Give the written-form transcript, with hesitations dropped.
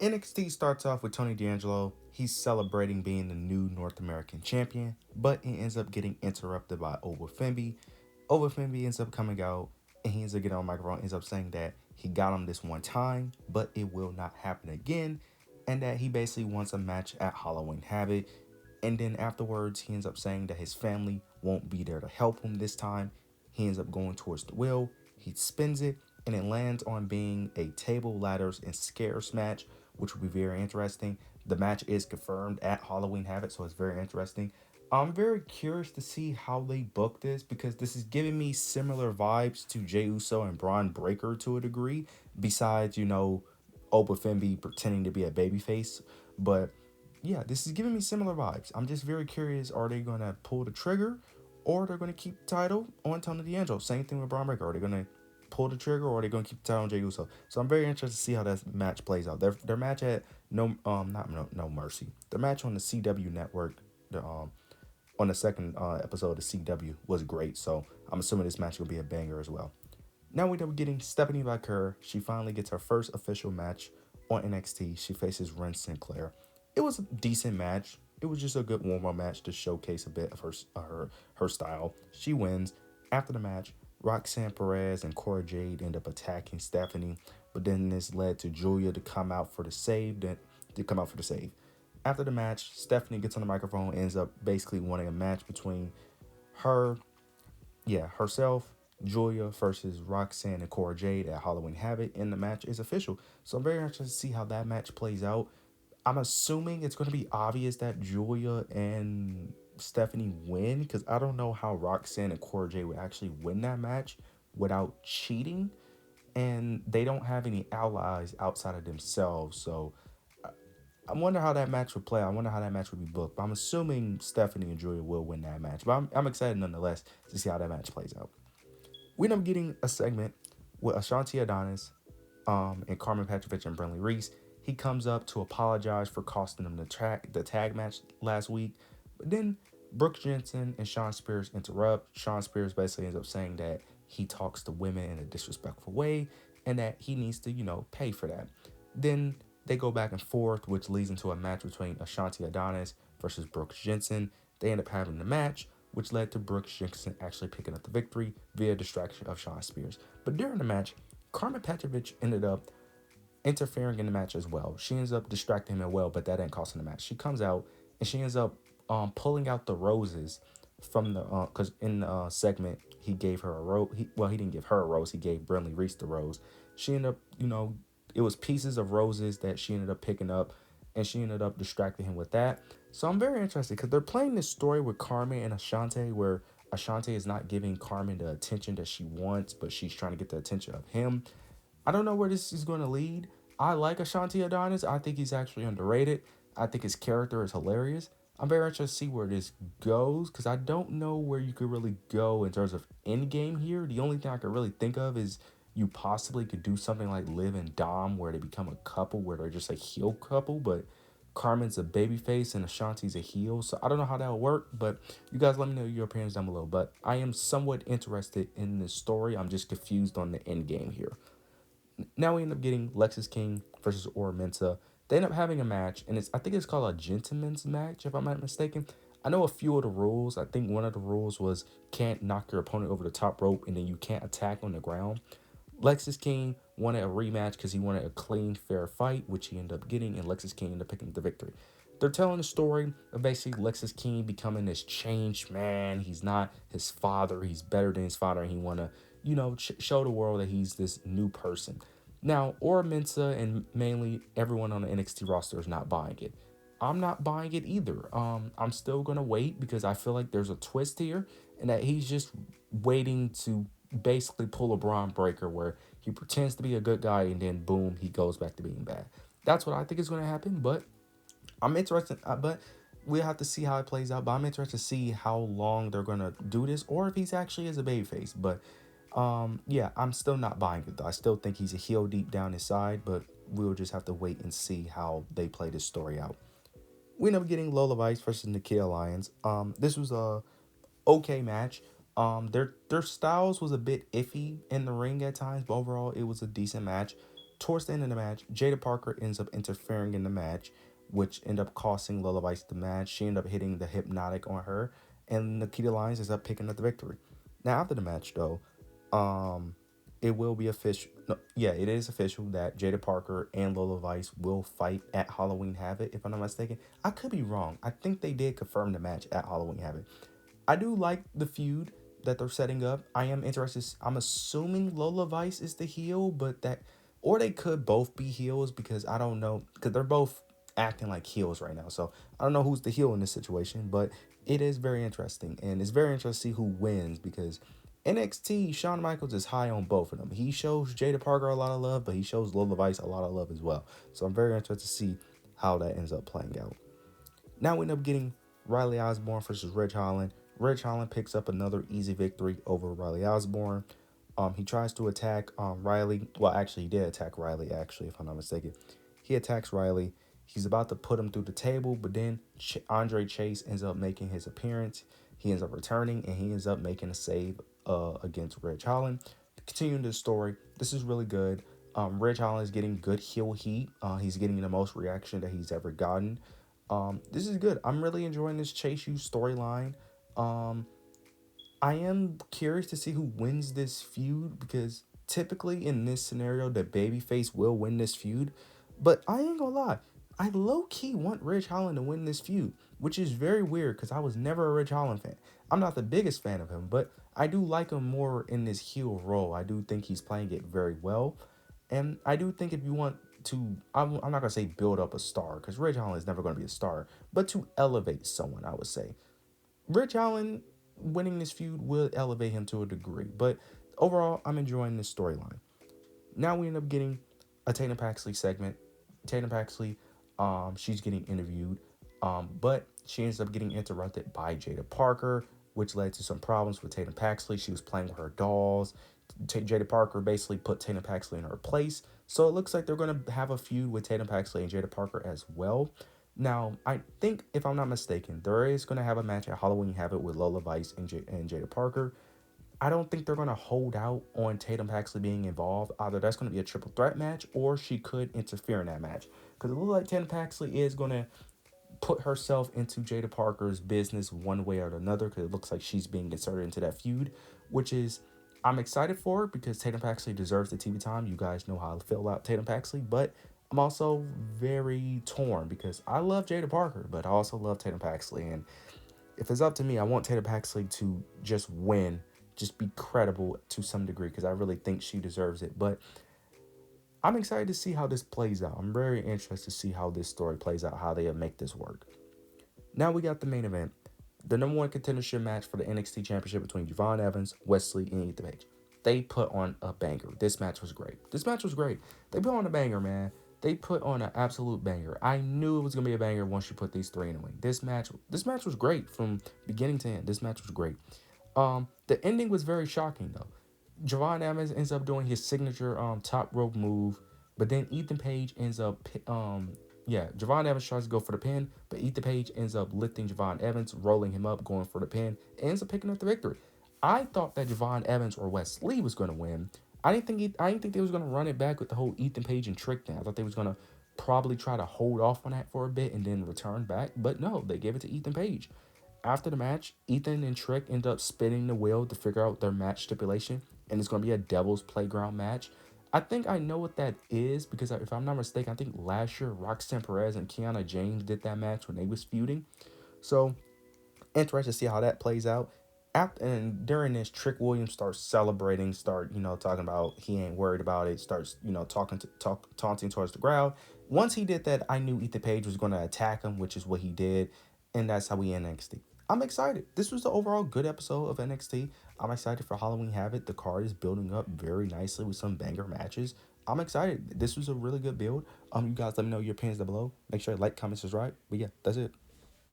NXT starts off with Tony D'Angelo. He's celebrating being the new North American champion, but he ends up getting interrupted by Oba Fimby ends up coming out and he ends up getting on the microphone, ends up saying that he got him this one time, but it will not happen again, and that he basically wants a match at Halloween Havoc. And then afterwards, he ends up saying that his family won't be there to help him this time. He ends up going towards the wheel. He spins it, and it lands on being a table, ladders, and scares match, which will be very interesting. The match is confirmed at Halloween Havoc, so it's very interesting. I'm very curious to see how they book this because this is giving me similar vibes to Jey Uso and Braun Breaker to a degree. Besides, Oba Fimby pretending to be a babyface, but yeah, this is giving me similar vibes. I'm just very curious. Are they gonna pull the trigger, or they're gonna keep the title on Tony D'Angelo? Same thing with Braun Breaker. Are they gonna pull the trigger, or are they gonna keep the title on Jey Uso? So I'm very interested to see how that match plays out. Their match at no mercy. Their match on the CW network, the on the second episode of CW was great. So I'm assuming this match will be a banger as well. Now we know we're getting Stephanie Vaquer. She finally gets her first official match on NXT. She faces Ren Sinclair. It was a decent match. It was just a good warm-up match to showcase a bit of her style. She wins. After the match, Roxanne Perez and Cora Jade end up attacking Stephanie, but then this led to Julia to come out for the save. After the match, Stephanie gets on the microphone, ends up basically wanting a match between her, herself, Julia versus Roxanne and Cora Jade at Halloween Havoc, and the match is official. So I'm very interested to see how that match plays out. I'm assuming it's going to be obvious that Julia and Stephanie win because I don't know how Roxanne and Cora Jade would actually win that match without cheating, and they don't have any allies outside of themselves. So I wonder how that match would play. I wonder how that match would be booked. But I'm assuming Stephanie and Julia will win that match. But I'm excited nonetheless to see how that match plays out. We end up getting a segment with Ashanti Adonis and Carmen Petrovich and Brinley Reese. He comes up to apologize for costing them the tag match last week. But then Brooke Jensen and Sean Spears interrupt. Sean Spears basically ends up saying that he talks to women in a disrespectful way and that he needs to, pay for that. Then they go back and forth, which leads into a match between Ashanti Adonis versus Brooke Jensen. They end up having the match, which led to Brooke Jensen actually picking up the victory via distraction of Sean Spears. But during the match, Carmen Petrovich ended up interfering in the match as well. She ends up distracting him as well, but that ain't costing the match. She comes out and she ends up pulling out the roses from the because in the segment he gave her a rose. He didn't give her a rose. He gave Brinley Reese the rose. She ended up it was pieces of roses that she ended up picking up, and she ended up distracting him with that. So I'm very interested because they're playing this story with Carmen and Ashanti where Ashanti is not giving Carmen the attention that she wants, but she's trying to get the attention of him. I don't know where this is going to lead. I like Ashanti Adonis. I think he's actually underrated. I think his character is hilarious. I'm very interested to see where this goes because I don't know where you could really go in terms of end game here. The only thing I could really think of is you possibly could do something like Liv and Dom where they become a couple where they're just a heel couple, but Carmen's a babyface and Ashanti's a heel. So I don't know how that will work, but you guys let me know your opinions down below. But I am somewhat interested in this story. I'm just confused on the end game here. Now we end up getting Lexus King versus Ora Mensa. They end up having a match, and I think it's called a gentleman's match, if I'm not mistaken. I know a few of the rules. I think one of the rules was can't knock your opponent over the top rope, and then you can't attack on the ground. Lexus King wanted a rematch because he wanted a clean, fair fight, which he ended up getting, and Lexus King ended up picking up the victory. They're telling the story of basically Lexus King becoming this changed man. He's not his father. He's better than his father, and he want to, show the world that he's this new person. Now, Ora Mensa and mainly everyone on the NXT roster is not buying it. I'm not buying it either. I'm still gonna wait because I feel like there's a twist here, and that he's just waiting to basically pull a Braun Breaker where he pretends to be a good guy and then boom, he goes back to being bad. That's what I think is going to happen, but I'm interested. But we'll have to see how it plays out. But I'm interested to see how long they're going to do this or if he's actually is a babyface. But yeah, I'm still not buying it though. I still think he's a heel deep down inside, but we'll just have to wait and see how they play this story out. We end up getting Lola Vice versus Nikita Lyons. This was a okay match. Their styles was a bit iffy in the ring at times, but overall it was a decent match. towards the end of the match, Jada Parker ends up interfering in the match, which ended up costing Lola Vice the match. She ended up hitting the hypnotic on her, and Nikita Lyons ends up picking up the victory. Now after the match, though, it will be official. No, yeah, it is official that Jada Parker and Lola Vice will fight at Halloween Havoc, if I'm not mistaken. I could be wrong. I think they did confirm the match at Halloween Havoc. I do like the feud that they're setting up. I am interested. I'm assuming Lola Vice is the heel, but that, or they could both be heels because I don't know, because they're both acting like heels right now. So I don't know who's the heel in this situation, but it is very interesting, and it's very interesting to see who wins because NXT, Shawn Michaels is high on both of them. He shows Jada Parker a lot of love, but he shows Lola Vice a lot of love as well. So I'm very interested to see how that ends up playing out. Now we end up getting Riley Osborne versus Ridge Holland. Ridge Holland picks up another easy victory over Riley Osborne. He tries to attack Riley. Well, actually, he did attack Riley, actually, if I'm not mistaken. He attacks Riley. He's about to put him through the table, but then Andre Chase ends up making his appearance. He ends up returning, and he ends up making a save against Ridge Holland. Continuing the story, this is really good. Ridge Holland is getting good heel heat. He's getting the most reaction that he's ever gotten. This is good. I'm really enjoying this Chase U storyline. I am curious to see who wins this feud because typically in this scenario, the babyface will win this feud. But I ain't gonna lie, I low-key want Ridge Holland to win this feud, which is very weird because I was never a Ridge Holland fan. I'm not the biggest fan of him, but I do like him more in this heel role. I do think he's playing it very well. And I do think if you want to, I'm not going to say build up a star because Ridge Holland is never going to be a star, but to elevate someone, I would say. Ridge Holland winning this feud will elevate him to a degree, but overall, I'm enjoying this storyline. Now we end up getting a Tatum Paxley segment. Tatum Paxley, she's getting interviewed, but she ends up getting interrupted by Jada Parker, which led to some problems with Tatum Paxley. She was playing with her dolls. Jada Parker basically put Tatum Paxley in her place. So it looks like they're going to have a feud with Tatum Paxley and Jada Parker as well. Now, I think, if I'm not mistaken, there is going to have a match at Halloween Havoc with Lola Vice and Jada Parker. I don't think they're going to hold out on Tatum Paxley being involved. Either that's going to be a triple threat match or she could interfere in that match. Because it looks like Tatum Paxley is going to put herself into Jada Parker's business one way or another because it looks like she's being inserted into that feud, which is, I'm excited for because Tatum Paxley deserves the TV time. You guys know how I feel about Tatum Paxley, but I'm also very torn because I love Jada Parker, but I also love Tatum Paxley. And if it's up to me, I want Tatum Paxley to just win, just be credible to some degree because I really think she deserves it. But I'm excited to see how this plays out. I'm very interested to see how this story plays out, how they make this work. Now we got the main event, the number one contendership match for the NXT Championship between Javon Evans, Wesley, and Ethan Page. They put on a banger. This match was great. They put on a banger, man. They put on an absolute banger. I knew it was gonna be a banger once you put these three in the ring. This match was great from beginning to end. This match was great. The ending was very shocking though. Javon Evans ends up doing his signature top rope move, but then Ethan Page ends up Javon Evans tries to go for the pin, but Ethan Page ends up lifting Javon Evans, rolling him up, going for the pin, and ends up picking up the victory. I thought that Javon Evans or Wesley was going to win. I didn't think they was going to run it back with the whole Ethan Page and Trick thing. I thought they was going to probably try to hold off on that for a bit and then return back, but no, they gave it to Ethan Page. After the match, Ethan and Trick end up spinning the wheel to figure out their match stipulation, and it's going to be a Devil's Playground match. I think I know what that is because if I'm not mistaken, I think last year Roxanne Perez and Kiana James did that match when they was feuding. So interested to see how that plays out. After and during this, Trick Williams starts celebrating, talking about he ain't worried about it, starts taunting towards the crowd. Once he did that, I knew Ethan Page was going to attack him, which is what he did, and that's how we end NXT. I'm excited. This was the overall good episode of NXT. I'm excited for Halloween Havoc. The card is building up very nicely with some banger matches. I'm excited. This was a really good build. You guys let me know your opinions down below. Make sure to like, comment, subscribe. But yeah, that's it.